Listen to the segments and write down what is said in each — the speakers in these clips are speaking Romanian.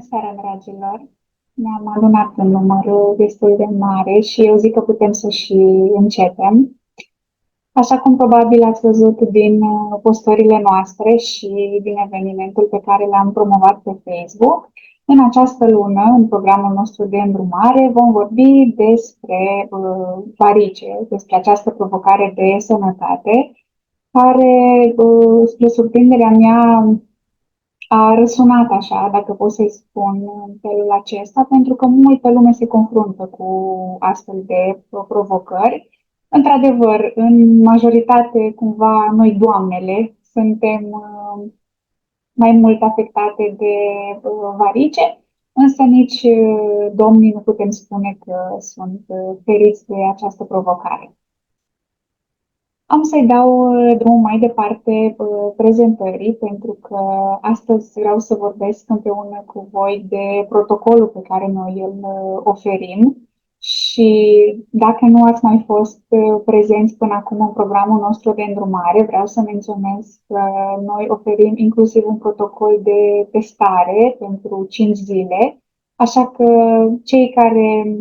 seara, dragilor! Ne-am adunat în număr destul de mare și eu zic că putem să și începem. Așa cum probabil ați văzut din postările noastre și din evenimentul pe care l-am promovat pe Facebook, în această lună, în programul nostru de îndrumare, vom vorbi despre varice, despre această provocare de sănătate, care, spre surprinderea mea, a răsunat așa, dacă pot să-i spun în felul acesta, pentru că multă lume se confruntă cu astfel de provocări. Într-adevăr, în majoritate, cumva, noi doamnele suntem mai mult afectate de varice, însă nici domnii nu putem spune că sunt feriți de această provocare. Am să-i dau drumul mai departe prezentării, pentru că astăzi vreau să vorbesc împreună cu voi de protocolul pe care noi îl oferim și dacă nu ați mai fost prezenți până acum în programul nostru de îndrumare, vreau să menționez că noi oferim inclusiv un protocol de testare pentru 5 zile, așa că cei care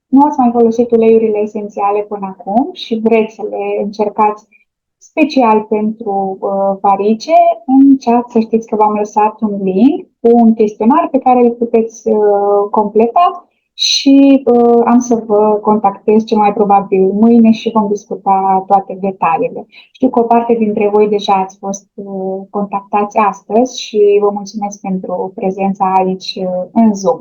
nu ați mai folosit uleiurile esențiale până acum și vreți să le încercați special pentru varice, în chat să știți că v-am lăsat un link cu un chestionar pe care îl puteți completa și am să vă contactez cel mai probabil mâine și vom discuta toate detaliile. Știu că o parte dintre voi deja ați fost contactați astăzi și vă mulțumesc pentru prezența aici în Zoom.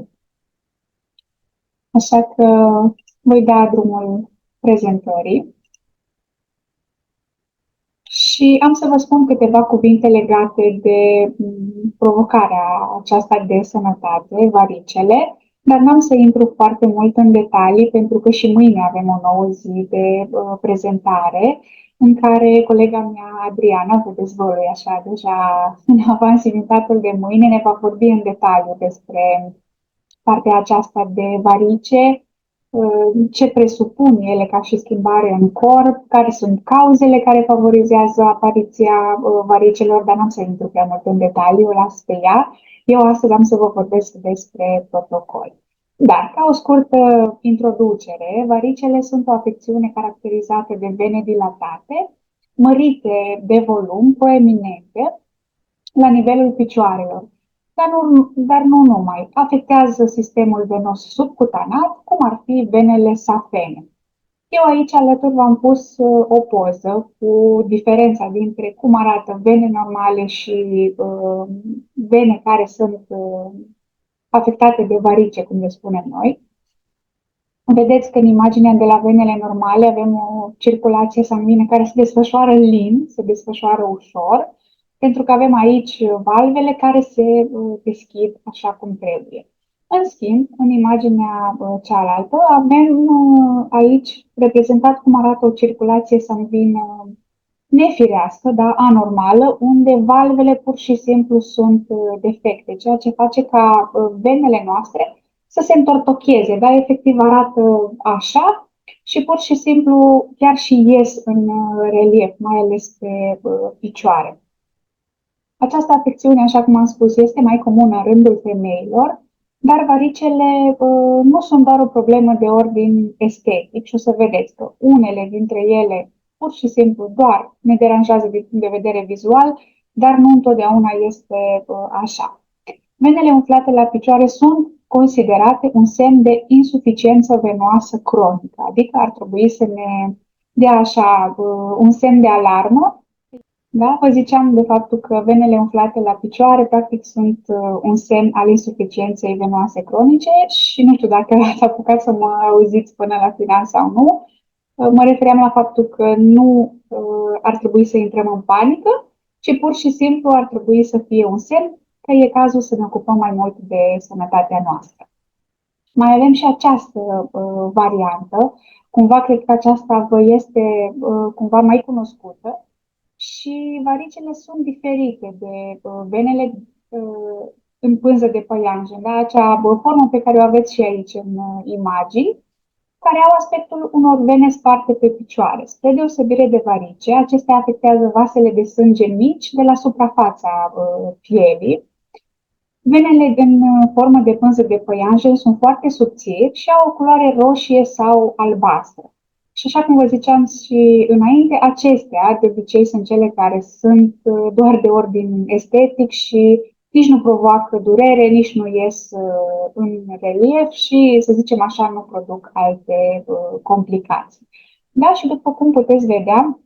Așa că voi da drumul prezentării și am să vă spun câteva cuvinte legate de provocarea aceasta de sănătate, varicele, dar n-am să intru foarte mult în detalii pentru că și mâine avem o nouă zi de prezentare în care colega mea, Adriana, vă dezvălui așa deja în avans invitatul de mâine, ne va vorbi în detaliu despre partea aceasta de varice, ce presupun ele ca și schimbare în corp, care sunt cauzele care favorizează apariția varicelor, dar n-am să intru prea mult în detaliu, o las pe ea. Eu astăzi am să vă vorbesc despre protocol. Dar, ca o scurtă introducere, varicele sunt o afecțiune caracterizată de vene dilatate, mărite de volum, proeminente, la nivelul picioarelor. Dar nu numai. Afectează sistemul venos subcutanat, cum ar fi venele safene. Eu aici alături v-am pus o poză cu diferența dintre cum arată vene normale și vene care sunt afectate de varice, cum le spunem noi. Vedeți că în imaginea de la venele normale avem o circulație sanguină care se desfășoară lin, se desfășoară ușor, pentru că avem aici valvele care se deschid așa cum trebuie. În schimb, în imaginea cealaltă, avem aici reprezentat cum arată o circulație sanguină nefirească, da, anormală, unde valvele pur și simplu sunt defecte, ceea ce face ca venele noastre să se întortocheze, da, efectiv arată așa și pur și simplu chiar și ies în relief, mai ales pe picioare. Această afecțiune, așa cum am spus, este mai comună în rândul femeilor, dar varicele nu sunt doar o problemă de ordin estetic și o să vedeți că unele dintre ele pur și simplu doar ne deranjează din punct de vedere vizual, dar nu întotdeauna este așa. Venele umflate la picioare sunt considerate un semn de insuficiență venoasă cronică, adică ar trebui să ne dea așa un semn de alarmă. Da? Vă ziceam de faptul că venele umflate la picioare practic sunt un semn al insuficienței venoase cronice și nu știu dacă ați apucat să mă auziți până la final sau nu. Mă refeream la faptul că nu ar trebui să intrăm în panică, ci pur și simplu ar trebui să fie un semn că e cazul să ne ocupăm mai mult de sănătatea noastră. Mai avem și această variantă, cumva cred că aceasta vă este cumva mai cunoscută și varicele sunt diferite de venele în pânză de păianjen, da? Acea formă pe care o aveți și aici în imagini, care au aspectul unor vene sparte pe picioare. Spre deosebire de varice, acestea afectează vasele de sânge mici de la suprafața pielii, Venele în formă de pânză de păianjen sunt foarte subțiri și au o culoare roșie sau albastră. Și așa cum vă ziceam și înainte, acestea de obicei sunt cele care sunt doar de ordin estetic și nici nu provoacă durere, nici nu ies în relief și, să zicem așa, nu produc alte complicații. Da, și după cum puteți vedea,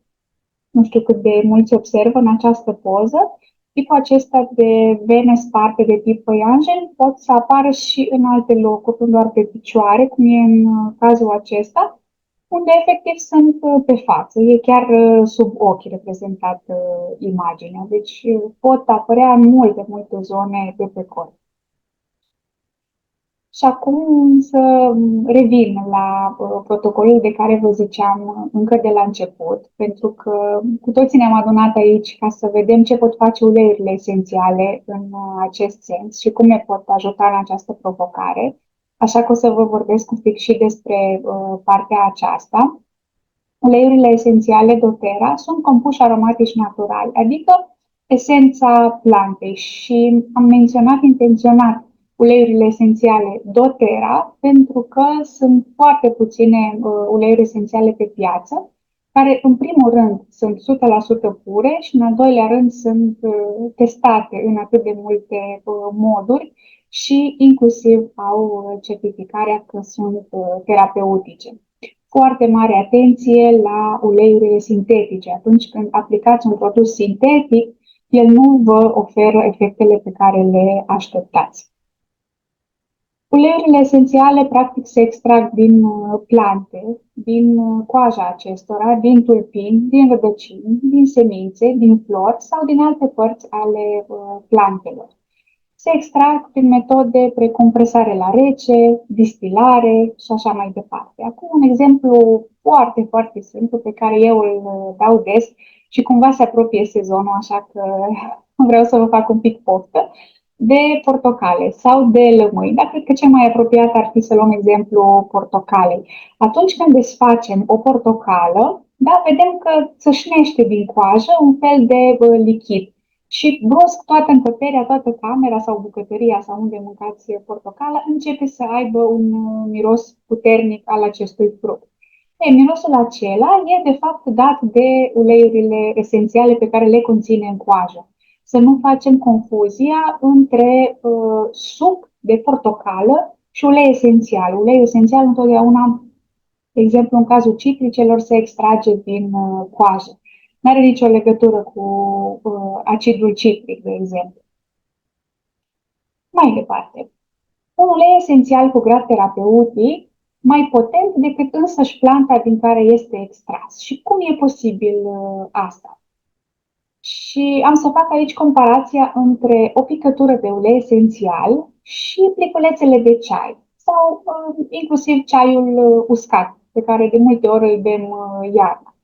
nu știu cât de mulți observă în această poză, tipul acesta de vene sparte de tip păianjen pot să apară și în alte locuri, nu doar pe picioare, cum e în cazul acesta, unde efectiv sunt pe față, e chiar sub ochi reprezentată imaginea. Deci pot apărea în multe zone de pe corp. Și acum să revin la protocolul de care vă ziceam încă de la început, pentru că cu toții ne-am adunat aici ca să vedem ce pot face uleiurile esențiale în acest sens și cum ne pot ajuta în această provocare. Așa că o să vă vorbesc un pic și despre partea aceasta. Uleiurile esențiale doTERRA sunt compuși aromatici naturali, adică esența plantei, și am menționat intenționat uleiurile esențiale doTERRA pentru că sunt foarte puține uleiuri esențiale pe piață, care în primul rând sunt 100% pure și în al doilea rând sunt testate în atât de multe moduri și inclusiv au certificarea că sunt terapeutice. Foarte mare atenție la uleiurile sintetice. Atunci când aplicați un produs sintetic, el nu vă oferă efectele pe care le așteptați. Uleiurile esențiale practic se extrag din plante, din coaja acestora, din tulpini, din rădăcini, din semințe, din flori sau din alte părți ale plantelor. Se extrag prin metode precum presare la rece, distilare și așa mai departe. Acum un exemplu foarte simplu pe care eu îl dau des și cumva se apropie sezonul, așa că vreau să vă fac un pic poftă, de portocale sau de lămâi, dar cred că cel mai apropiat ar fi să luăm exemplu portocalei. Atunci când desfacem o portocală, da, vedem că țâșnește din coajă un fel de lichid. Și brusc toată încăperea, toată camera sau bucătăria sau unde mâncați portocala începe să aibă un miros puternic al acestui fruct. Mirosul acela e de fapt dat de uleiurile esențiale pe care le conține în coajă. Să nu facem confuzia între suc de portocală și ulei esențial. Uleiul esențial întotdeauna, de exemplu în cazul citricelor, se extrage din coajă. Nu are nicio legătură cu acidul citric, de exemplu. Mai departe, un ulei esențial cu grad terapeutic mai potent decât însăși planta din care este extras. Și cum e posibil asta? Și am să fac aici comparația între o picătură de ulei esențial și pliculețele de ceai sau inclusiv ceaiul uscat, pe care de multe ori îl bem iarna.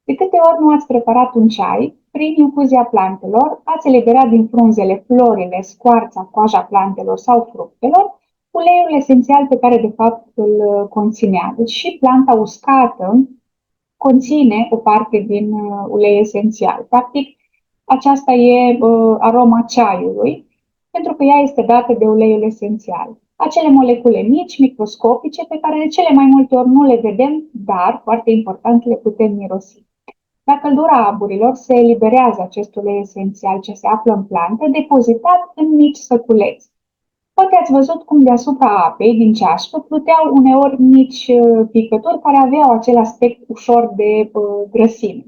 De câte ori nu ați preparat un ceai, prin infuzia plantelor, ați eliberat din frunzele, florile, scoarța, coaja plantelor sau fructelor, uleiul esențial pe care de fapt îl conținea. Deci și planta uscată conține o parte din ulei esențial. Practic, aceasta e aroma ceaiului, pentru că ea este dată de uleiul esențial. Acele molecule mici, microscopice, pe care de cele mai multe ori nu le vedem, dar, foarte important, le putem mirosi. La căldura aburilor se eliberează acest ulei esențial ce se află în plantă, depozitat în mici săculeți. Poate ați văzut cum deasupra apei din ceașcă pluteau uneori mici picături care aveau acel aspect ușor de grăsime.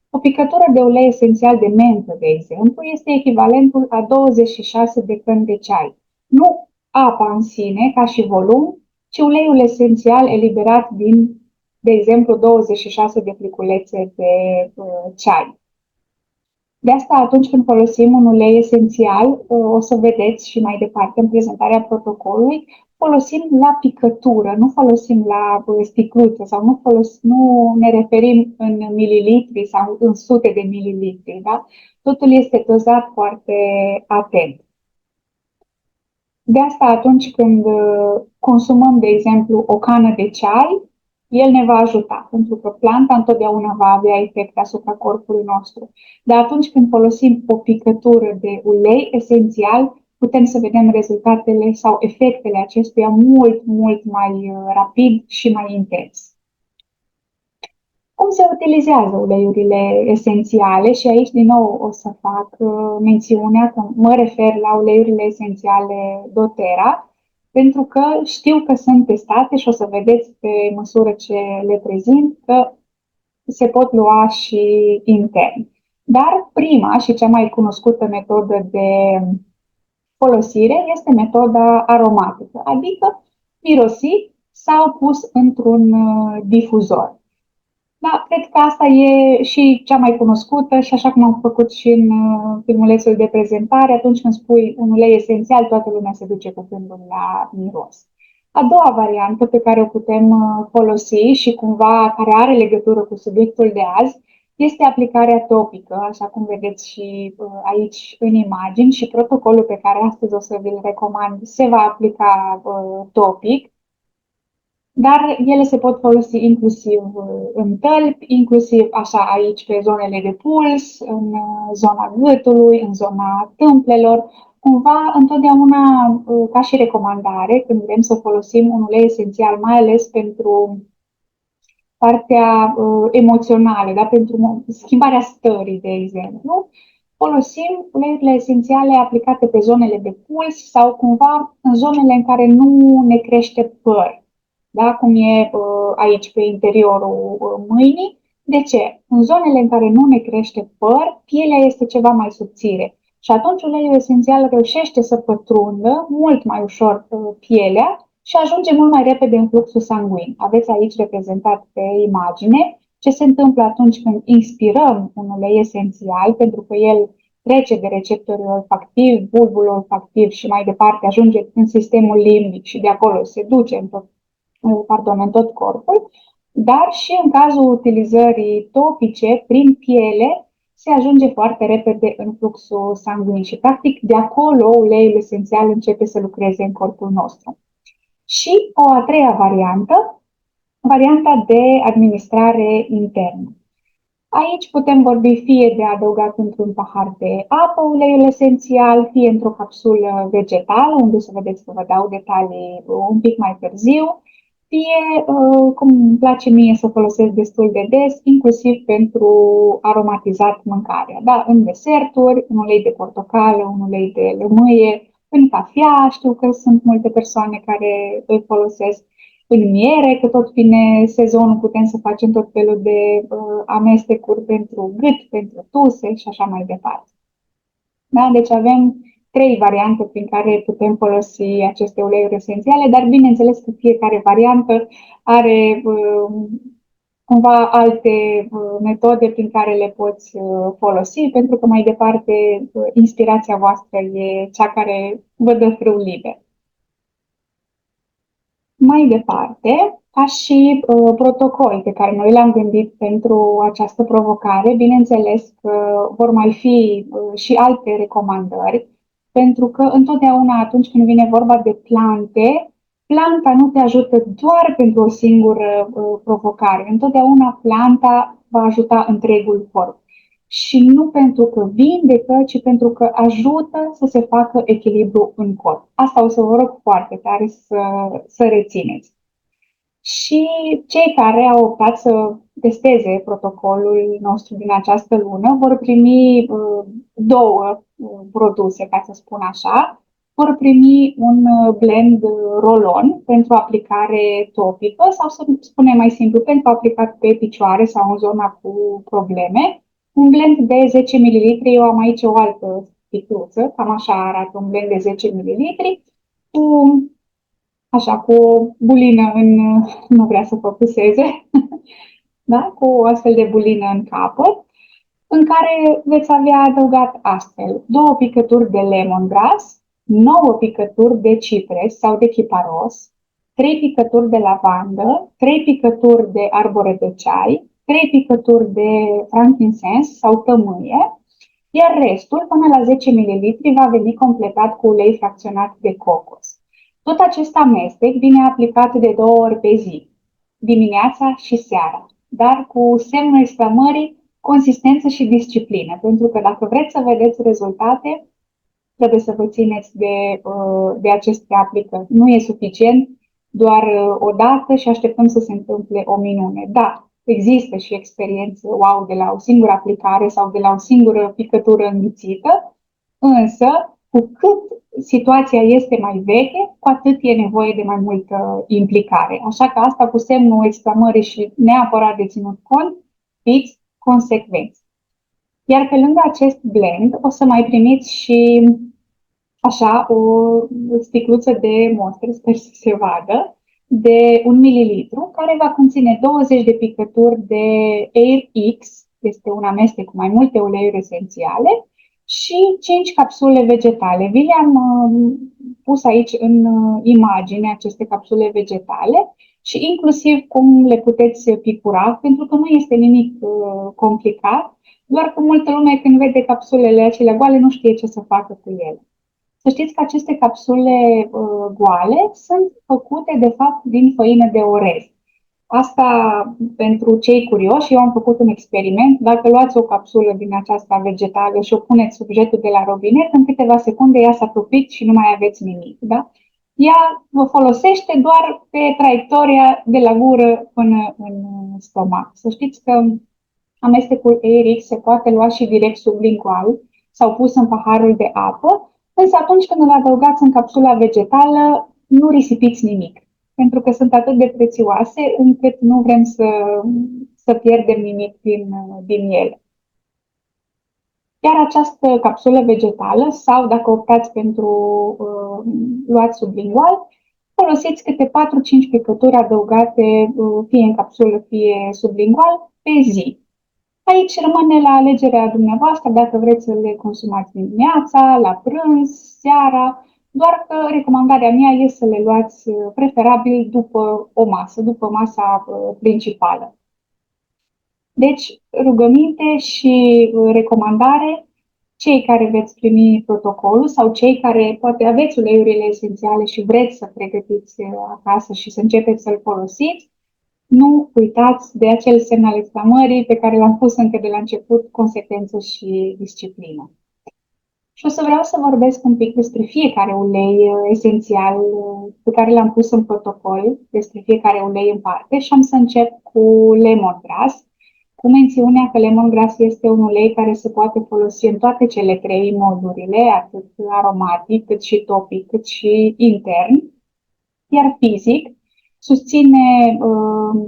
O picătură de ulei esențial de mentă, de exemplu, este echivalentul a 26 de căni de ceai. Nu apa în sine, ca și volum, ci uleiul esențial eliberat din, de exemplu, 26 de pliculețe de ceai. De asta, atunci când folosim un ulei esențial, o să vedeți și mai departe în prezentarea protocolului, folosim la picătură, nu folosim la sticluță sau nu ne referim în mililitri sau în sute de mililitri. Da? Totul este dozat foarte atent. De asta, atunci când consumăm, de exemplu, o cană de ceai, el ne va ajuta, pentru că planta întotdeauna va avea efect asupra corpului nostru. Dar atunci când folosim o picătură de ulei esențial, putem să vedem rezultatele sau efectele acestuia mult, mult mai rapid și mai intens. Cum se utilizează uleiurile esențiale? Și aici din nou o să fac mențiunea că mă refer la uleiurile esențiale doTERRA, pentru că știu că sunt testate și o să vedeți pe măsură ce le prezint că se pot lua și intern. Dar prima și cea mai cunoscută metodă de folosire este metoda aromatică, adică mirosit sau pus într-un difuzor. Da, cred că asta e și cea mai cunoscută și așa cum am făcut și în filmulețul de prezentare, atunci când spui un ulei esențial, toată lumea se duce cu gândul la miros. A doua variantă pe care o putem folosi și cumva care are legătură cu subiectul de azi este aplicarea topică, așa cum vedeți și aici în imagini, și protocolul pe care astăzi o să vi-l recomand se va aplica topic. Dar ele se pot folosi inclusiv în tălpi, inclusiv așa aici pe zonele de puls, în zona gâtului, în zona tâmplelor. Cumva, întotdeauna, ca și recomandare, când vrem să folosim un ulei esențial, mai ales pentru partea emoțională, da? Pentru schimbarea stării, de exemplu, folosim uleiurile esențiale aplicate pe zonele de puls sau cumva în zonele în care nu ne crește păr. Da? Cum e aici pe interiorul mâinii. De ce? În zonele în care nu ne crește păr, pielea este ceva mai subțire. Și atunci uleiul esențial reușește să pătrundă mult mai ușor pielea și ajunge mult mai repede în fluxul sanguin. Aveți aici reprezentat pe imagine ce se întâmplă atunci când inspirăm un ulei esențial, pentru că el trece de receptorii olfactivi, bulbul olfactiv și mai departe ajunge în sistemul limbic și de acolo se duce în tot corpul, dar și în cazul utilizării topice prin piele se ajunge foarte repede în fluxul sanguin și practic de acolo uleiul esențial începe să lucreze în corpul nostru. Și o a treia variantă, varianta de administrare internă. Aici putem vorbi fie de adăugat într-un pahar de apă uleiul esențial, fie într-o capsulă vegetală, unde să vedeți că vă dau detalii un pic mai târziu, fie, cum îmi place mie să folosesc destul de des, inclusiv pentru aromatizat mâncarea. Da? În deserturi, un ulei de portocală, un ulei de lămâie, în cafea, știu că sunt multe persoane care îl folosesc, în miere, că tot vine sezonul, putem să facem tot felul de amestecuri pentru gât, pentru tuse și așa mai departe. Da? Deci avem trei variante prin care putem folosi aceste uleiuri esențiale, dar bineînțeles că fiecare variantă are cumva alte metode prin care le poți folosi, pentru că mai departe inspirația voastră e cea care vă dă frâu liber. Mai departe, ca și protocol pe care noi l-am gândit pentru această provocare, bineînțeles că vor mai fi și alte recomandări, pentru că întotdeauna atunci când vine vorba de plante, planta nu te ajută doar pentru o singură provocare. Întotdeauna planta va ajuta întregul corp. Și nu pentru că vindecă, ci pentru că ajută să se facă echilibru în corp. Asta o să vă rog foarte tare să rețineți. Și cei care au optat să testeze protocolul nostru din această lună vor primi două produse, ca să spun așa. Vor primi un blend roll-on pentru aplicare topică sau, să spunem mai simplu, pentru aplicat pe picioare sau în zona cu probleme. Un blend de 10 ml, eu am aici o altă sticluță, cam așa arată un blend de 10 ml, cu o bulină nu vrea să focuseze, da? Cu o astfel de bulină în capăt, în care veți avea adăugat astfel 2 picături de lemongrass, 9 picături de cipres sau de chiparos, 3 picături de lavandă, 3 picături de arbore de ceai, 3 picături de frankincense sau tămâie, iar restul, până la 10 ml, va veni completat cu ulei fracționat de cocos. Tot acest amestec vine aplicat de 2 ori pe zi, dimineața și seara, dar cu semnul exclamării, consistență și disciplină, pentru că dacă vreți să vedeți rezultate, trebuie să vă țineți de aceste aplicări. Nu e suficient doar o dată și așteptăm să se întâmple o minune. Da, există și experiențe wow de la o singură aplicare sau de la o singură picătură înghițită, însă cu cât situația este mai veche, cu atât e nevoie de mai multă implicare. Așa că asta cu semnul exclamării și neapărat de ținut cont, fiți consecvenți. Iar pe lângă acest blend o să mai primiți și așa o sticluță de Monster, sper să se vadă, de 1 mililitru, care va conține 20 de picături de Air X, este un amestec cu mai multe uleiuri esențiale, și 5 capsule vegetale. Vi le-am pus aici în imagine aceste capsule vegetale și inclusiv cum le puteți picura, pentru că nu este nimic complicat, doar că multă lume când vede capsulele acelea goale nu știe ce să facă cu ele. Să știți că aceste capsule goale sunt făcute de fapt din făină de orez. Asta pentru cei curioși, eu am făcut un experiment. Dacă luați o capsulă din aceasta vegetală și o puneți sub jetul de la robinet, în câteva secunde ea s-a topit și nu mai aveți nimic. Da? Ea vă folosește doar pe traiectoria de la gură până în stomac. Să știți că amestecul Airix se poate lua și direct sublingual sau pus în paharul de apă, însă atunci când îl adăugați în capsula vegetală, nu risipiți nimic, pentru că sunt atât de prețioase încât nu vrem să pierdem nimic din ele. Iar această capsulă vegetală, sau dacă optați pentru luați sublingual, folosiți câte 4-5 picături adăugate fie în capsulă, fie sublingual, pe zi. Aici rămâne la alegerea dumneavoastră dacă vreți să le consumați dimineața, la prânz, seara, doar că recomandarea mea este să le luați preferabil după o masă, după masa principală. Deci, rugăminte și recomandare, cei care veți primi protocolul sau cei care poate aveți uleiurile esențiale și vreți să pregătiți acasă și să începeți să-l folosiți, nu uitați de acel semn al exclamării pe care l-am pus încă de la început, consecvență și disciplină. Și o să vreau să vorbesc un pic despre fiecare ulei esențial pe care l-am pus în protocol, despre fiecare ulei în parte și am să încep cu lemongrass, cu mențiunea că lemongrass este un ulei care se poate folosi în toate cele trei modurile, atât aromatic, cât și topic, cât și intern, iar fizic susține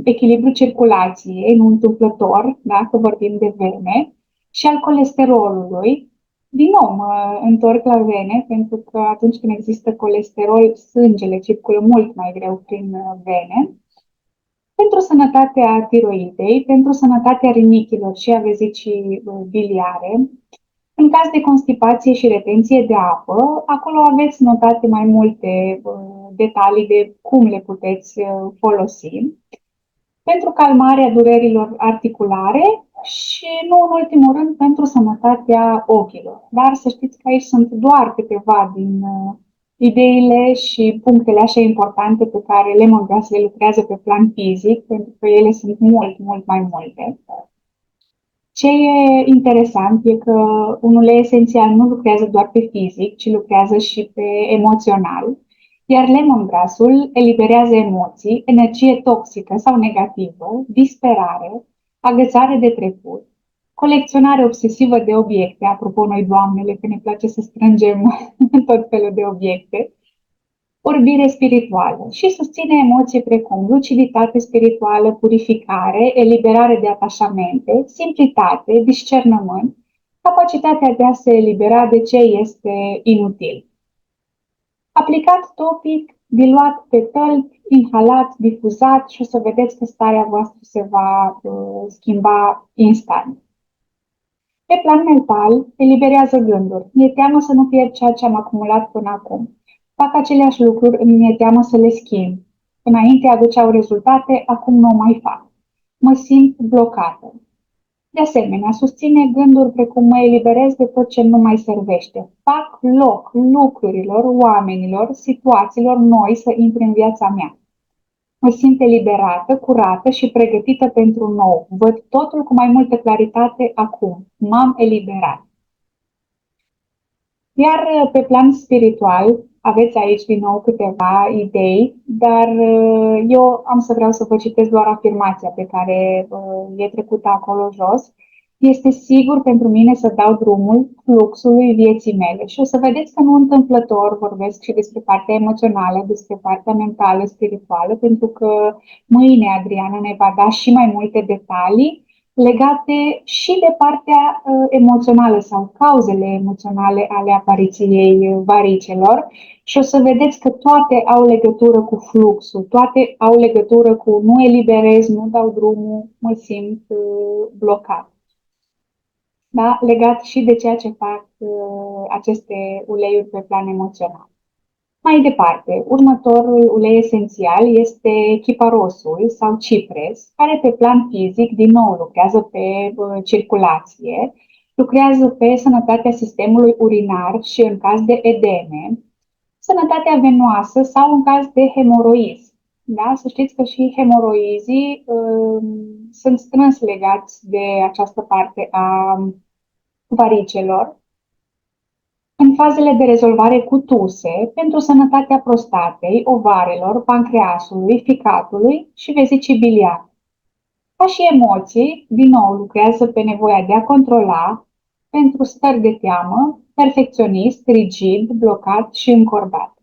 echilibrul circulației, nu întâmplător, dacă vorbim de vene, și al colesterolului. Din nou, mă întorc la vene, pentru că atunci când există colesterol, sângele circulă mult mai greu prin vene. Pentru sănătatea tiroidei, pentru sănătatea rinichilor și a vezicii biliare, în caz de constipație și retenție de apă, acolo aveți notate mai multe detalii de cum le puteți folosi. Pentru calmarea durerilor articulare și, nu în ultimul rând, pentru sănătatea ochilor. Dar să știți că aici sunt doar câteva din ideile și punctele așa importante pe care lemongrass le lucrează pe plan fizic, pentru că ele sunt mult, mult mai multe. Ce e interesant e că un ulei esențial nu lucrează doar pe fizic, ci lucrează și pe emoțional, iar lemongrassul eliberează emoții, energie toxică sau negativă, disperare, agățare de trecut, colecționare obsesivă de obiecte, apropo noi doamnele, că ne place să strângem tot felul de obiecte, orbire spirituală și susține emoții precum luciditate spirituală, purificare, eliberare de atașamente, simplitate, discernământ, capacitatea de a se elibera de ce este inutil. Aplicat topic, diluat pe tălpi, inhalat, difuzat și o să vedeți că starea voastră se va schimba instant. Pe plan mental, eliberează gânduri. Mi-e teamă să nu pierd ceea ce am acumulat până acum. Fac aceleași lucruri, îmi mi-e teamă să le schimb. Înainte aduceau rezultate, acum nu o mai fac. Mă simt blocată. De asemenea, susține gânduri precum mă eliberez de tot ce nu mai servește. Fac loc lucrurilor, oamenilor, situațiilor noi să intre în viața mea. Mă simt eliberată, curată și pregătită pentru nou. Văd totul cu mai multă claritate acum. M-am eliberat. Iar pe plan spiritual, aveți aici din nou câteva idei, dar eu am să vreau să vă citesc doar afirmația pe care e trecută acolo jos. Este sigur pentru mine să dau drumul fluxului vieții mele și o să vedeți că nu întâmplător vorbesc și despre partea emoțională, despre partea mentală, spirituală, pentru că mâine Adriana ne va da și mai multe detalii legate și de partea emoțională sau cauzele emoționale ale apariției varicelor și o să vedeți că toate au legătură cu fluxul, toate au legătură cu nu eliberez, nu dau drumul, mă simt blocat. Da? Legat și de ceea ce fac aceste uleiuri pe plan emoțional. Mai departe, următorul ulei esențial este chiparosul sau cipres, care pe plan fizic, din nou, lucrează pe circulație, lucrează pe sănătatea sistemului urinar și în caz de edeme, sănătatea venoasă sau în caz de hemoroizi. Da? Să știți că și hemoroizii sunt strâns legați de această parte a varicelor în fazele de rezolvare cu tuse pentru sănătatea prostatei, ovarelor, pancreasului, ficatului și vezicii biliare. Ca și emoții, din nou lucrează pe nevoia de a controla pentru stări de teamă, perfecționist, rigid, blocat și încordat.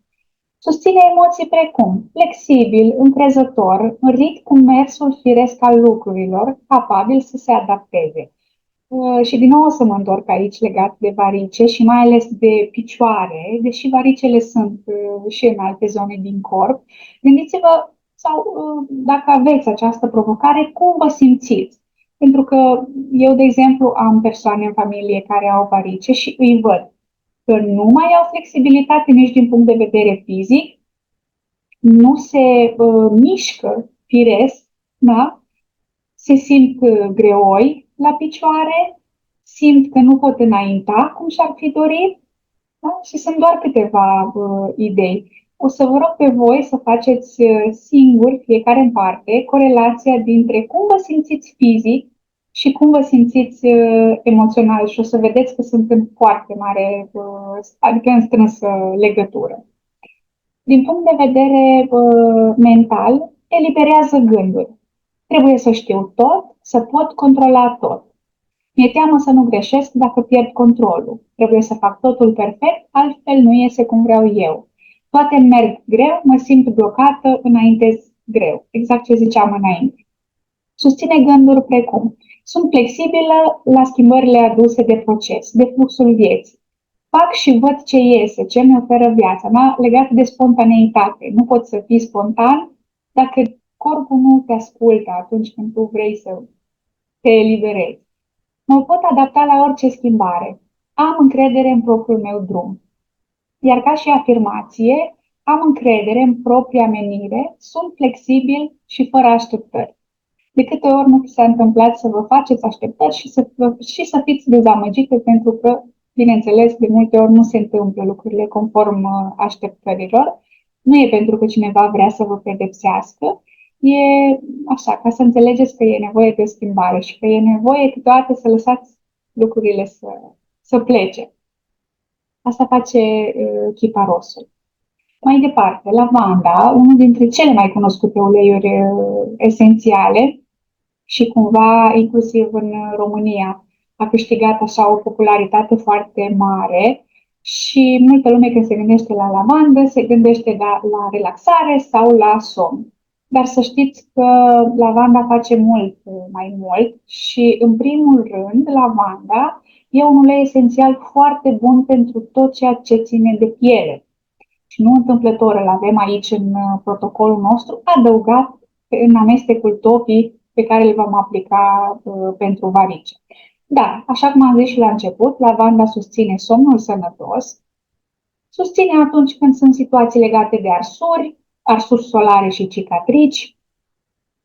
Susține emoții precum flexibil, încrezător, înrit cu mersul firesc al lucrurilor, capabil să se adapteze. Și din nou o să mă întorc aici legat de varice și mai ales de picioare, deși varicele sunt și în alte zone din corp. Gândiți-vă sau dacă aveți această provocare, cum vă simțiți? Pentru că eu, de exemplu, am persoane în familie care au varice și îi văd că nu mai au flexibilitate nici din punct de vedere fizic, nu se mișcă firesc, da? Se simt greoi la picioare, simt că nu pot înainta cum și-ar fi dorit, da? Și sunt doar câteva idei. O să vă rog pe voi să faceți singuri, fiecare în parte, corelația dintre cum vă simțiți fizic și cum vă simțiți emoțional și o să vedeți că sunt în foarte mare, adică în strânsă legătură. Din punct de vedere mental, eliberează gânduri. Trebuie să știu tot, să pot controla tot. Mi-e teamă să nu greșesc dacă pierd controlul. Trebuie să fac totul perfect, altfel nu iese cum vreau eu. Toate merg greu, mă simt blocată, înaintez greu. Exact ce ziceam înainte. Susține gânduri precum: sunt flexibilă la schimbările aduse de proces, de fluxul vieții. Fac și văd ce iese, ce mi oferă viața, da? Legat de spontaneitate. Nu poți să fii spontan dacă corpul nu te ascultă atunci când tu vrei să te eliberezi. Mă pot adapta la orice schimbare. Am încredere în propriul meu drum. Iar ca și afirmație, am încredere în propria menire, sunt flexibil și fără așteptări. De câte ori nu s-a întâmplat să vă faceți așteptări și să fiți dezamăgite pentru că, bineînțeles, de multe ori nu se întâmplă lucrurile conform așteptărilor. Nu e pentru că cineva vrea să vă pedepsească, e așa, ca să înțelegeți că e nevoie de schimbare și că e nevoie câteodată să lăsați lucrurile să plece. Asta face chiparosul. Mai departe, lavanda, unul dintre cele mai cunoscute uleiuri esențiale și cumva, inclusiv în România, a câștigat așa o popularitate foarte mare și multă lume când se gândește la lavandă, se gândește la relaxare sau la somn. Dar să știți că lavanda face mult mai mult și, în primul rând, lavanda e un ulei esențial foarte bun pentru tot ceea ce ține de piele. Și nu întâmplător îl avem aici în protocolul nostru, adăugat în amestecul topii pe care îl vom aplica pentru varice. Da, așa cum am zis și la început, lavanda susține somnul sănătos, susține atunci când sunt situații legate de arsuri solare și cicatrici,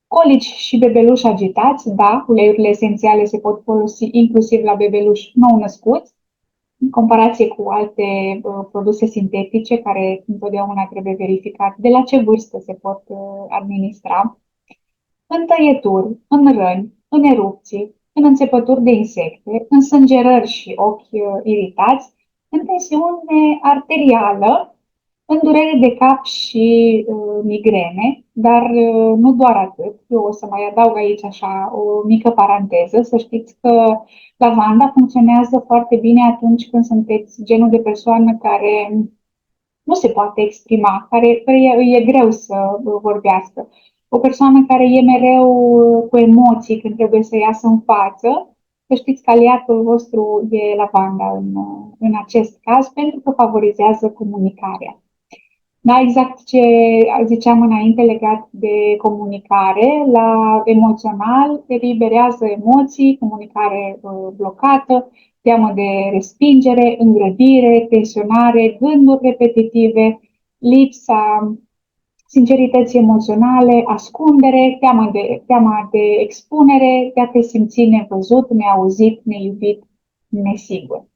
colici și bebeluși agitați. Da, uleiurile esențiale se pot folosi inclusiv la bebeluși nou-născuți, în comparație cu alte produse sintetice care întotdeauna trebuie verificat de la ce vârstă se pot administra. În tăieturi, în răni, în erupții, în înțepături de insecte, în sângerări și ochi iritați, în tensiune arterială, în durere de cap și migrene, dar nu doar atât. Eu o să mai adaug aici așa o mică paranteză. Să știți că lavanda funcționează foarte bine atunci când sunteți genul de persoană care nu se poate exprima, care e greu să vorbească. O persoană care e mereu cu emoții când trebuie să iasă în față, să știți că aliatul vostru e lavanda în acest caz, pentru că favorizează comunicarea. Da, exact ce ziceam înainte legat de comunicare, la emoțional eliberează emoții, comunicare blocată, teamă de respingere, îngrădire, tensionare, gânduri repetitive, lipsa sincerității emoționale, ascundere, teama de expunere, de a te simți nevăzut, neauzit, neiubit, nesigur.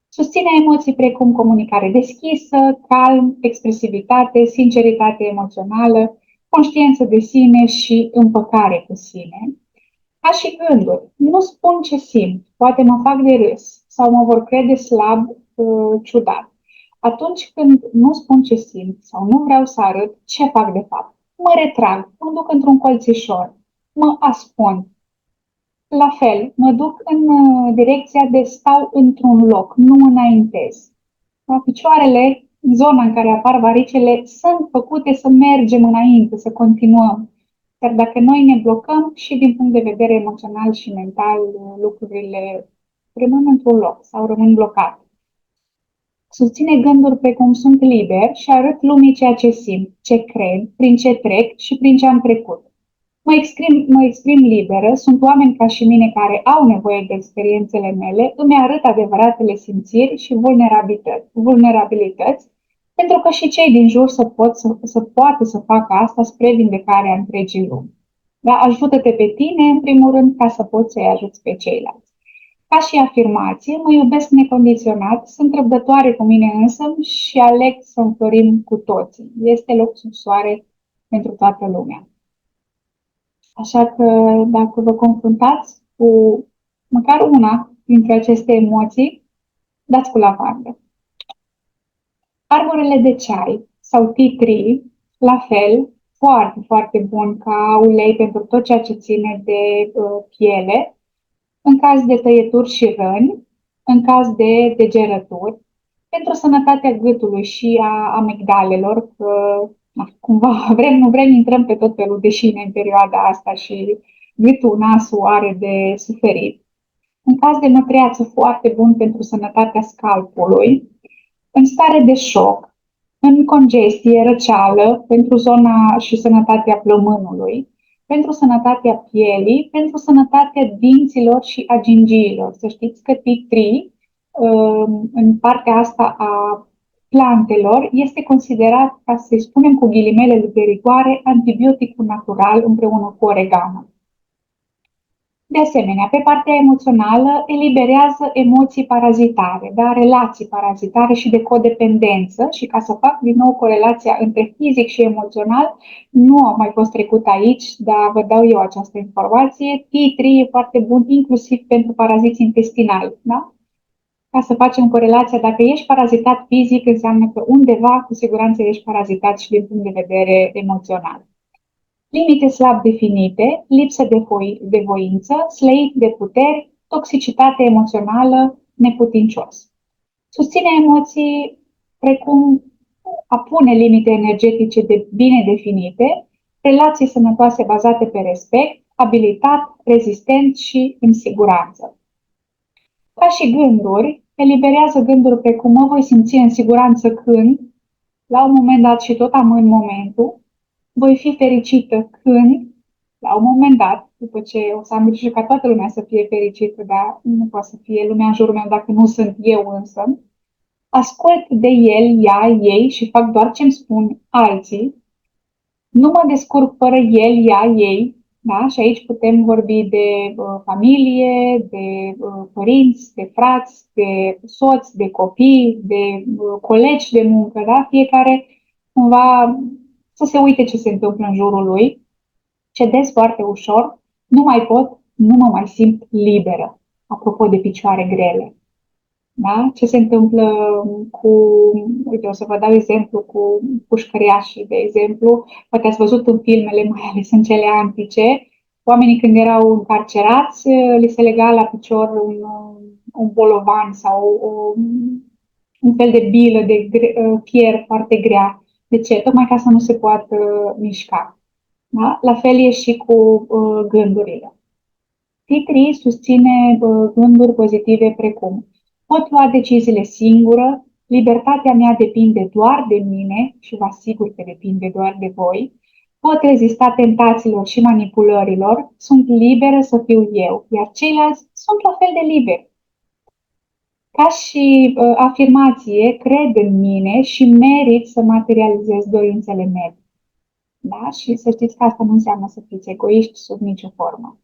Susține emoții precum comunicare deschisă, calm, expresivitate, sinceritate emoțională, conștiință de sine și împăcare cu sine. Ca și gânduri, nu spun ce simt, poate mă fac de râs sau mă vor crede slab, ciudat. Atunci când nu spun ce simt sau nu vreau să arăt ce fac de fapt, mă retrag, mă duc într-un colțișor, mă ascund. La fel, mă duc în direcția de stau într-un loc, nu înaintez. La picioarele, zona în care apar varicele, sunt făcute să mergem înainte, să continuăm. Dar dacă noi ne blocăm și din punct de vedere emoțional și mental, lucrurile rămân într-un loc sau rămân blocate. Susține gânduri precum sunt liber și arăt lumii ceea ce simt, ce cred, prin ce trec și prin ce am trecut. Mă exprim liberă, sunt oameni ca și mine care au nevoie de experiențele mele, îmi arăt adevăratele simțiri și vulnerabilități, pentru că și cei din jur să poată să facă asta spre vindecarea întregii lumi. Da? Ajută-te pe tine, în primul rând, ca să poți să-i ajuți pe ceilalți. Ca și afirmație, mă iubesc necondiționat, sunt răbdătoare cu mine însă și aleg să înflorim cu toții. Este loc sub soare pentru toată lumea. Așa că dacă vă confruntați cu măcar una dintre aceste emoții, dați cu lavandă. Arborele de ceai sau tea tree, la fel, foarte, foarte bun ca ulei pentru tot ceea ce ține de piele, în caz de tăieturi și răni, în caz de degerături, pentru sănătatea gâtului și a amigdalelor, că cumva vrem, nu vrem, intrăm pe tot felul de șine în perioada asta și gâtul, nasul are de suferit. În caz de mătreață, foarte bun pentru sănătatea scalpului, în stare de șoc, în congestie, răceală, pentru zona și sănătatea plămânului, pentru sănătatea pielii, pentru sănătatea dinților și a gingiilor. Să știți că tea tree, în partea asta a plantelor, este considerat, ca să-i spunem cu ghilimele de rigoare, antibioticul natural împreună cu oregano. De asemenea, pe partea emoțională, eliberează emoții parazitare, da? Relații parazitare și de codependență și ca să fac din nou corelația între fizic și emoțional, nu am mai fost trecut aici, dar vă dau eu această informație. Tea tree e foarte bun inclusiv pentru paraziți intestinali, da? Ca să facem corelația, dacă ești parazitat fizic, înseamnă că undeva cu siguranță ești parazitat și din punct de vedere emoțional. Limite slab definite, lipsă de voință, slăit de puteri, toxicitate emoțională, neputincios. Susține emoții precum a pune limite energetice bine definite, relații sănătoase bazate pe respect, abilitat, rezistent și în siguranță. Ca și gânduri, eliberează gânduri precum mă voi simți în siguranță când, la un moment dat și tot amân momentul, voi fi fericită când, la un moment dat, după ce o să am grijă ca toată lumea să fie fericită, dar nu poate să fie lumea în jurul meu dacă nu sunt eu însă, ascult de el, ea, ei și fac doar ce îmi spun alții, nu mă descurc fără el, ea, ei, da? Și aici putem vorbi de familie, de părinți, de frați, de soți, de copii, de colegi de muncă, da? Fiecare cumva să se uite ce se întâmplă în jurul lui, cedez foarte ușor, nu mai pot, nu mă mai simt liberă. Apropo de picioare grele. Da? Ce se întâmplă cu, uite, o să vă dau exemplu cu pușcăriașii, de exemplu. Poate ați văzut în filmele, mai ales în cele antice, oamenii când erau încarcerați, li se lega la picior un bolovan sau un fel de bilă de fier foarte grea. De ce? Tocmai ca să nu se poată mișca. Da? La fel e și cu gândurile. Titri susține gânduri pozitive precum: pot lua deciziile singură, libertatea mea depinde doar de mine și vă asigur că depinde doar de voi, pot rezista tentațiilor și manipulărilor, sunt liberă să fiu eu, iar ceilalți sunt la fel de liberi. Ca și afirmație, cred în mine și merit să materializez dorințele mele. Da? Și să știți că asta nu înseamnă să fiți egoiști sub nicio formă.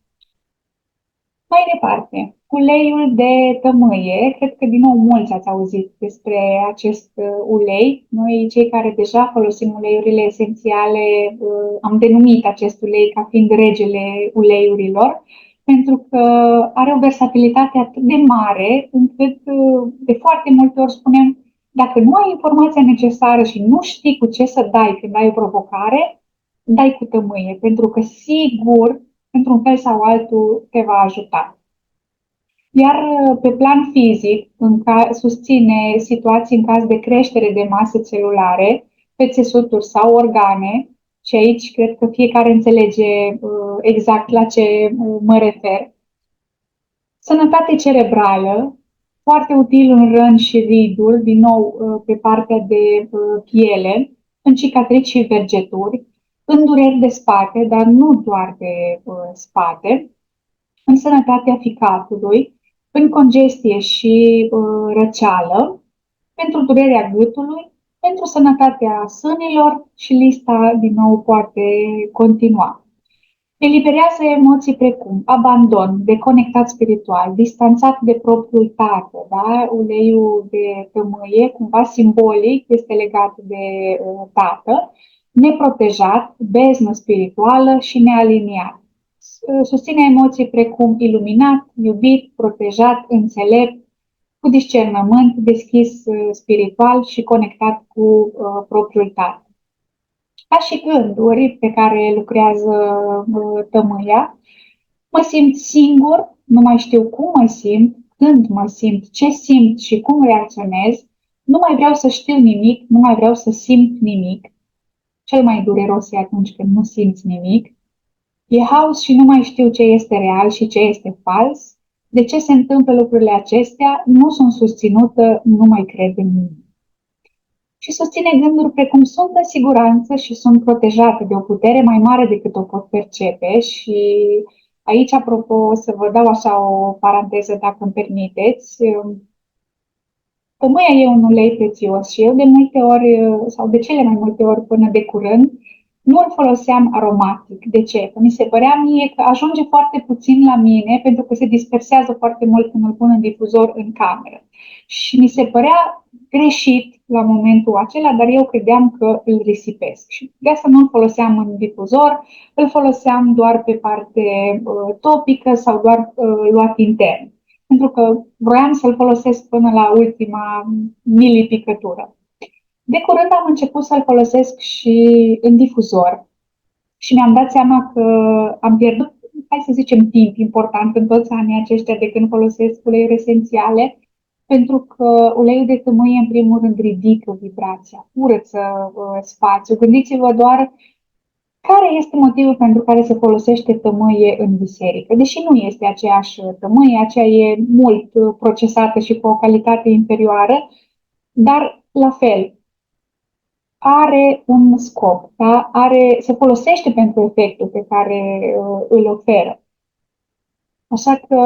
Mai departe, uleiul de tămâie, cred că din nou mulți ați auzit despre acest ulei. Noi, cei care deja folosim uleiurile esențiale, am denumit acest ulei ca fiind regele uleiurilor, pentru că are o versatilitate atât de mare încât de foarte multe ori spunem: dacă nu ai informația necesară și nu știi cu ce să dai când ai o provocare, dai cu tămâie, pentru că sigur, într-un fel sau altul, te va ajuta. Iar pe plan fizic, susține situații în caz de creștere de mase celulare, pe țesuturi sau organe, și aici cred că fiecare înțelege exact la ce mă refer. Sănătate cerebrală, foarte util în răni și riduri, din nou pe partea de piele, în cicatrici și vergeturi, în dureri de spate, dar nu doar de spate, în sănătatea ficatului, în congestie și răceală, pentru durerea gâtului, pentru sănătatea sânilor și lista din nou poate continua. Eliberează emoții precum abandon, deconectat spiritual, distanțat de propriul tată, da? Uleiul de tămâie, cumva simbolic, este legat de tată, neprotejat, beznă spirituală și nealiniat. Susține emoții precum iluminat, iubit, protejat, înțelept, cu discernământ, deschis spiritual și conectat cu propriul tată. Ca și gânduri pe care lucrează tămâia: mă simt singur, nu mai știu cum mă simt, când mă simt, ce simt și cum reacționez, nu mai vreau să știu nimic, nu mai vreau să simt nimic. Cel mai dureros e atunci când nu simți nimic. E haos și nu mai știu ce este real și ce este fals. De ce se întâmplă lucrurile acestea? Nu sunt susținută, nu mai cred în nimic. Și susține gânduri precum: sunt în siguranță și sunt protejată de o putere mai mare decât o pot percepe. Și aici, apropo, o să vă dau așa o paranteză, dacă îmi permiteți. Tămâia e un ulei prețios și eu de multe ori, sau de cele mai multe ori până de curând, nu îl foloseam aromatic. De ce? Că mi se părea mie că ajunge foarte puțin la mine, pentru că se dispersează foarte mult când îl pun în difuzor în cameră. Și mi se părea greșit la momentul acela, dar eu credeam că îl risipesc. Și de asta nu îl foloseam în difuzor, îl foloseam doar pe parte topică sau doar luat intern, pentru că vroiam să-l folosesc până la ultima milipicătură. De curând am început să-l folosesc și în difuzor și mi-am dat seama că am pierdut, hai să zicem, timp important în toți anii aceștia de când folosesc uleiuri esențiale, pentru că uleiul de tămâie, în primul rând, ridică vibrația, curăță spațiu. Gândiți-vă doar care este motivul pentru care se folosește tămâie în biserică. Deși nu este aceeași tămâie, aceea e mult procesată și cu o calitate inferioară, dar la fel, are un scop, da? Se folosește pentru efectul pe care îl oferă. Așa că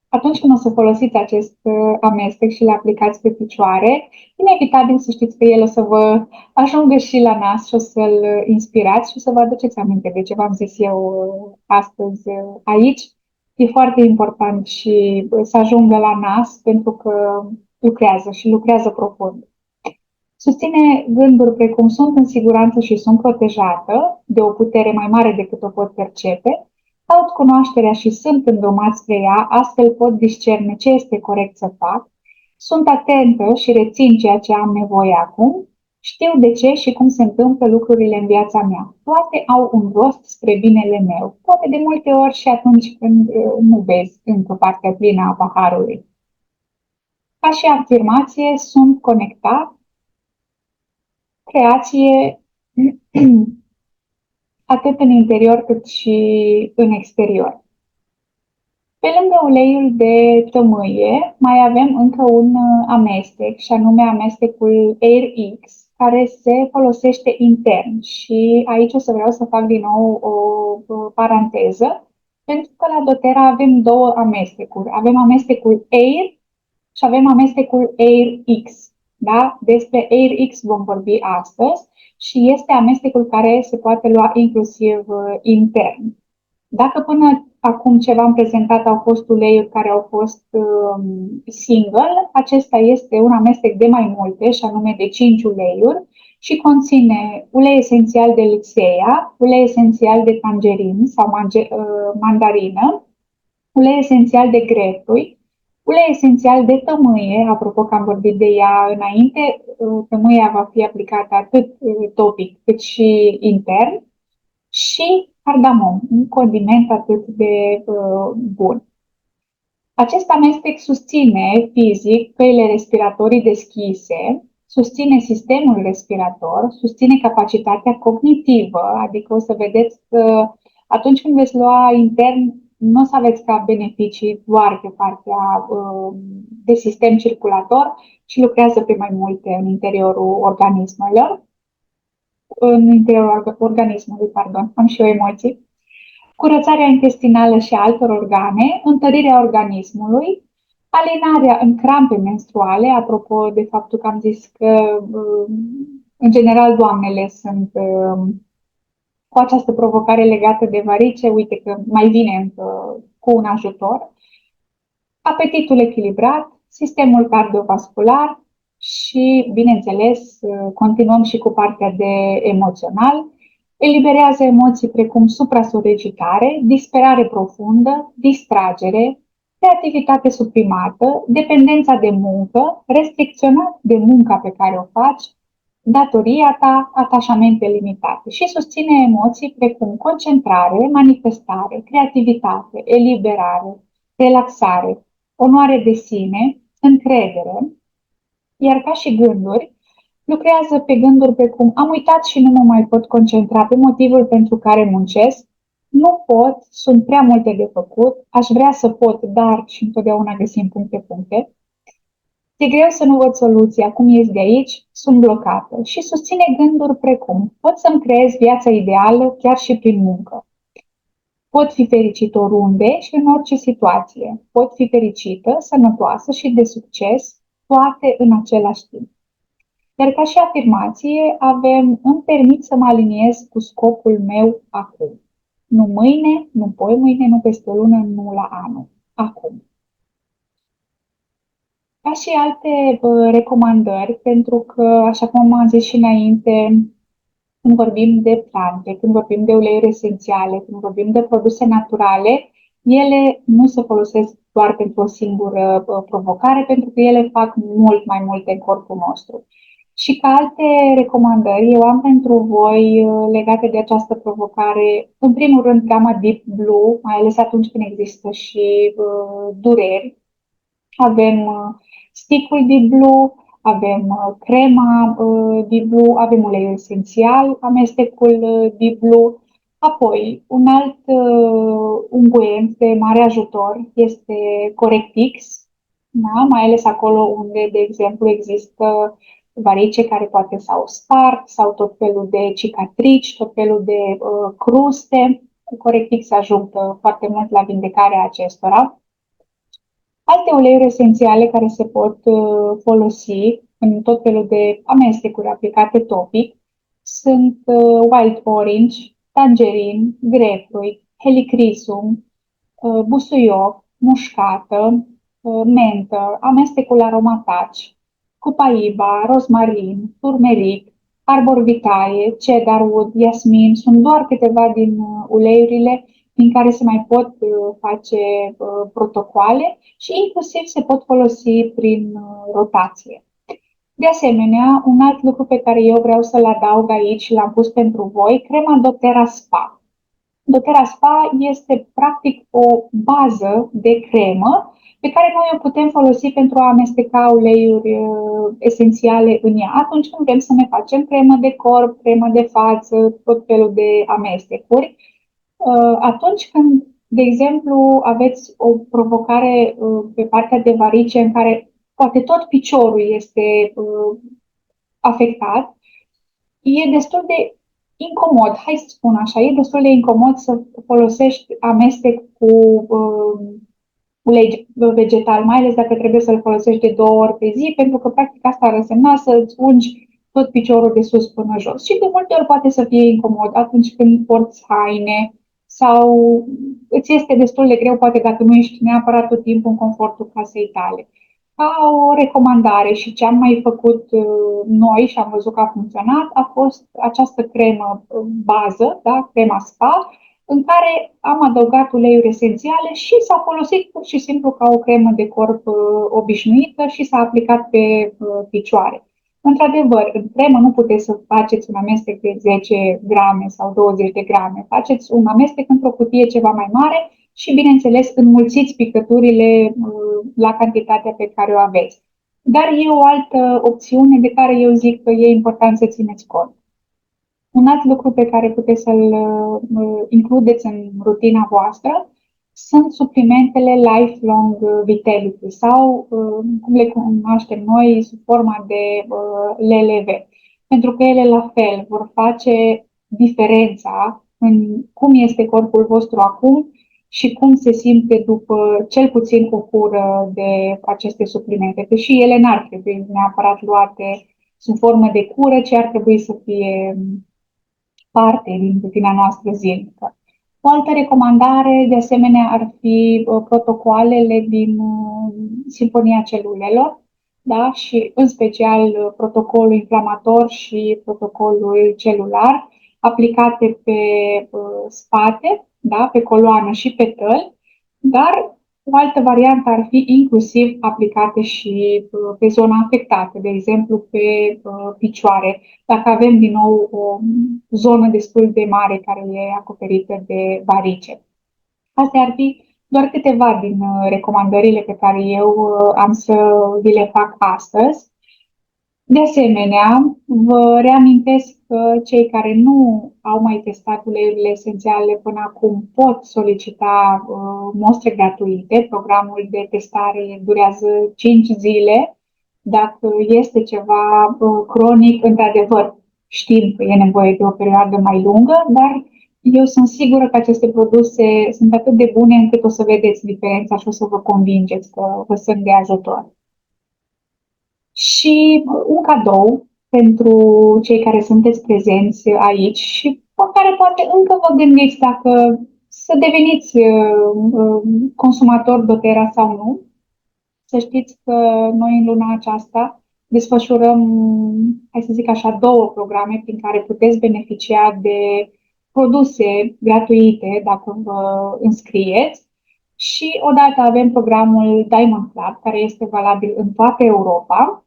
atunci când o să folosiți acest amestec și le aplicați pe picioare, inevitabil să știți că el o să vă ajungă și la nas și o să-l inspirați și o să vă aduceți aminte de ce v-am zis eu astăzi aici. E foarte important și să ajungă la nas, pentru că lucrează și lucrează profund. Susține gânduri precum: sunt în siguranță și sunt protejată de o putere mai mare decât o pot percepe, caut cunoașterea și sunt îndrumat spre ea, astfel pot discerne ce este corect să fac, Sunt atentă și rețin ceea ce am nevoie acum. Știu de ce și cum se întâmplă lucrurile în viața mea. Toate au un rost spre binele meu. Poate de multe ori și atunci când nu vezi într-o parte plină a paharului. Ca și afirmație, sunt conectat, creație, atât în interior cât și în exterior. Pe lângă uleiul de tămâie, mai avem încă un amestec, și anume amestecul Air X, care se folosește intern. Și aici o să vreau să fac din nou o paranteză, pentru că la doTERRA avem două amestecuri. Avem amestecul Air și avem amestecul Air X. Da? Despre Air X vom vorbi astăzi și este amestecul care se poate lua inclusiv intern. Dacă până acum ce v-am prezentat au fost uleiuri care au fost single, acesta este un amestec de mai multe, și anume de 5 uleiuri, și conține ulei esențial de lixeia, ulei esențial de tangerin sau mandarină, ulei esențial de grapefruit, ulei esențial de tămâie, apropo că am vorbit de ea înainte, tămâia va fi aplicată atât topic cât și intern, și cardamom, un condiment atât de bun. Acest amestec susține fizic căile respiratorii deschise, susține sistemul respirator, susține capacitatea cognitivă, adică o să vedeți că atunci când veți lua intern, nu o să aveți ca beneficii doar pe partea de sistem circulator, ci lucrează pe mai multe în interiorul organismelor. În interiorul organismului, pardon, am și eu emoții, curățarea intestinală și a altor organe, întărirea organismului, alinarea în crampe menstruale, apropo de faptul că am zis că, în general, doamnele sunt cu această provocare legată de varice, uite că mai vine cu un ajutor, apetitul echilibrat, sistemul cardiovascular și, bineînțeles, continuăm și cu partea de emoțional. Eliberează emoții precum supra-solicitare, disperare profundă, distragere, creativitate suprimată, dependența de muncă, restricționat de munca pe care o faci, datoria ta, atașamente limitate, și susține emoții precum concentrare, manifestare, creativitate, eliberare, relaxare, onoare de sine, încredere, iar ca și gânduri, lucrează pe gânduri precum am uitat și nu mă mai pot concentra pe motivul pentru care muncesc, nu pot, sunt prea multe de făcut, aș vrea să pot, dar, și întotdeauna găsim puncte. E greu să nu văd soluția, cum ies de aici, sunt blocată, și susține gânduri precum pot să-mi creez viața ideală chiar și prin muncă. Pot fi fericit oriunde și în orice situație. Pot fi fericită, sănătoasă și de succes, toate în același timp. Iar ca și afirmație avem îmi permit să mă aliniez cu scopul meu acum. Nu mâine, nu poimâine, nu peste o lună, nu la anul. Acum. Ca și alte recomandări, pentru că, așa cum am zis și înainte, când vorbim de plante, când vorbim de uleiuri esențiale, când vorbim de produse naturale, ele nu se folosesc doar pentru o singură provocare, pentru că ele fac mult mai multe în corpul nostru. Și ca alte recomandări, eu am pentru voi legate de această provocare, în primul rând, gama Deep Blue, mai ales atunci când există și dureri. Avem stick-ul Deep Blue, avem crema Deep Blue, avem uleiul esențial, amestecul Deep Blue. Apoi, un alt unguent de mare ajutor este Correctix, da? Mai ales acolo unde, de exemplu, există varice care poate s-au spart sau tot felul de cicatrici, tot felul de cruste. Correctix ajută foarte mult la vindecarea acestora. Alte uleiuri esențiale care se pot folosi în tot felul de amestecuri aplicate topic sunt wild orange, tangerin, grapefruit, helichrysum, busuioc, mușcată, mentă, amestecul aromataci, cupaiba, rozmarin, turmeric, arbor vitae, cedarwood, iasmin, sunt doar câteva din uleiurile prin care se mai pot face protocoale și inclusiv se pot folosi prin rotație. De asemenea, un alt lucru pe care eu vreau să-l adaug aici și l-am pus pentru voi, crema doTERRA Spa. doTERRA Spa este practic o bază de cremă pe care noi o putem folosi pentru a amesteca uleiuri esențiale în ea atunci când vrem să ne facem cremă de corp, cremă de față, tot felul de amestecuri. Atunci când, de exemplu, aveți o provocare pe partea de varice în care poate tot piciorul este afectat, e destul de incomod, hai să spun așa, e destul de incomod să folosești amestec cu ulei vegetal, mai ales dacă trebuie să-l folosești de 2 ori pe zi, pentru că practic asta ar însemna să-ți ungi tot piciorul de sus până jos. Și de multe ori poate să fie incomod atunci când porți haine sau îți este destul de greu, poate dacă nu ești neapărat tot timpul în confortul casei tale. Ca o recomandare și ce am mai făcut noi și am văzut că a funcționat, a fost această cremă bază, da, crema spa, în care am adăugat uleiuri esențiale și s-a folosit pur și simplu ca o cremă de corp obișnuită și s-a aplicat pe picioare. Într-adevăr, în cremă nu puteți să faceți un amestec de 10 grame sau 20 de grame. Faceți un amestec într-o cutie ceva mai mare și, bineînțeles, înmulțiți picăturile la cantitatea pe care o aveți. Dar e o altă opțiune de care eu zic că e important să țineți cont. Un alt lucru pe care puteți să-l includeți în rutina voastră sunt suplimentele Lifelong Vitality sau, cum le cunoaștem noi, sub forma de LLV. Pentru că ele la fel vor face diferența în cum este corpul vostru acum și cum se simte după cel puțin o cură de aceste suplimente. Deși ele n-ar trebui neapărat luate sub formă de cură, ci ar trebui să fie parte din rutina noastră zilnică. O altă recomandare, de asemenea, ar fi protocoalele din Sinfonia Celulelor, da? Și în special protocolul inflamator și protocolul celular, aplicate pe spate, da? Pe coloană și pe tăli, dar o altă variantă ar fi inclusiv aplicate și pe zona afectată, de exemplu pe picioare, dacă avem din nou o zonă destul de mare care e acoperită de varice. Astea ar fi doar câteva din recomandările pe care eu am să vi le fac astăzi. De asemenea, vă reamintesc că cei care nu au mai testat uleiurile esențiale până acum pot solicita mostre gratuite. Programul de testare durează 5 zile. Dacă este ceva cronic, într-adevăr, știm că e nevoie de o perioadă mai lungă, dar eu sunt sigură că aceste produse sunt atât de bune încât o să vedeți diferența și o să vă convingeți că vă sunt de ajutor. Și un cadou pentru cei care sunteți prezenți aici și pe care poate încă vă gândiți dacă să deveniți consumator doTERRA sau nu. Să știți că noi în luna aceasta desfășurăm, hai să zic așa, 2 programe prin care puteți beneficia de produse gratuite dacă vă înscrieți. Și odată avem programul Diamond Club, care este valabil în toată Europa,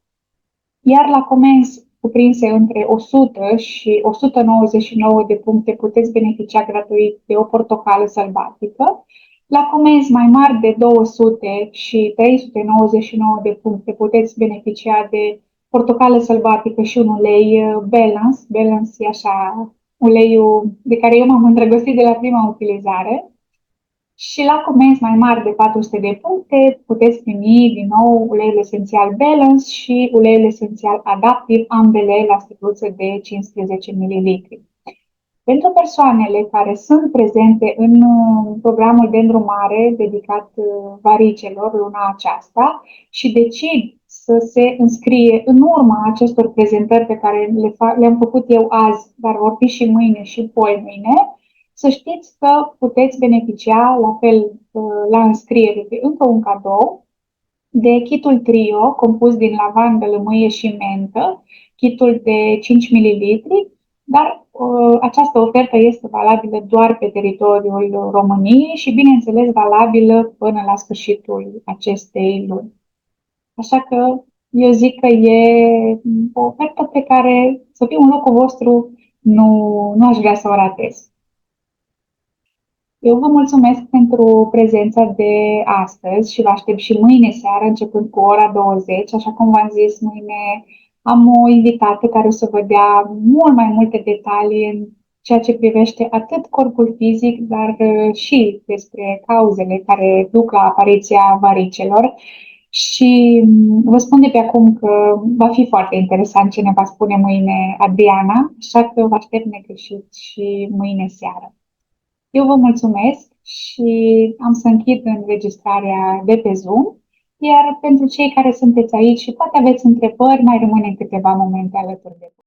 iar la comenzi cuprinse între 100 și 199 de puncte puteți beneficia gratuit de o portocală sălbatică. La comenzi mai mari de 200 și 399 de puncte puteți beneficia de portocală sălbatică și un ulei Balance. Balance e așa uleiul de care eu m-am îndrăgostit de la prima utilizare. Și la comenzi mai mari de 400 de puncte puteți primi din nou uleiul esențial Balance și uleiul esențial Adaptive, ambele la sticluțe de 15 ml. Pentru persoanele care sunt prezente în programul de îndrumare dedicat varicelor luna aceasta și decid să se înscrie în urma acestor prezentări pe care le-am făcut eu azi, dar vor fi și mâine și poi mâine, să știți că puteți beneficia, la fel la înscriere, de încă un cadou, de kitul Trio, compus din lavandă, lămâie și mentă, kitul de 5 ml, dar această ofertă este valabilă doar pe teritoriul României și, bineînțeles, valabilă până la sfârșitul acestei luni. Așa că eu zic că e o ofertă pe care, să fiu în locul vostru, nu aș vrea să o ratez. Eu vă mulțumesc pentru prezența de astăzi și vă aștept și mâine seară, începând cu ora 20. Așa cum v-am zis, mâine am o invitată care o să vă dea mult mai multe detalii în ceea ce privește atât corpul fizic, dar și despre cauzele care duc la apariția varicelor. Și vă spun de pe acum că va fi foarte interesant ce ne va spune mâine Adriana, așa că vă aștept negreșit și mâine seară. Eu vă mulțumesc și am să închid înregistrarea de pe Zoom, iar pentru cei care sunteți aici și poate aveți întrebări, mai rămânem câteva momente alături de voi.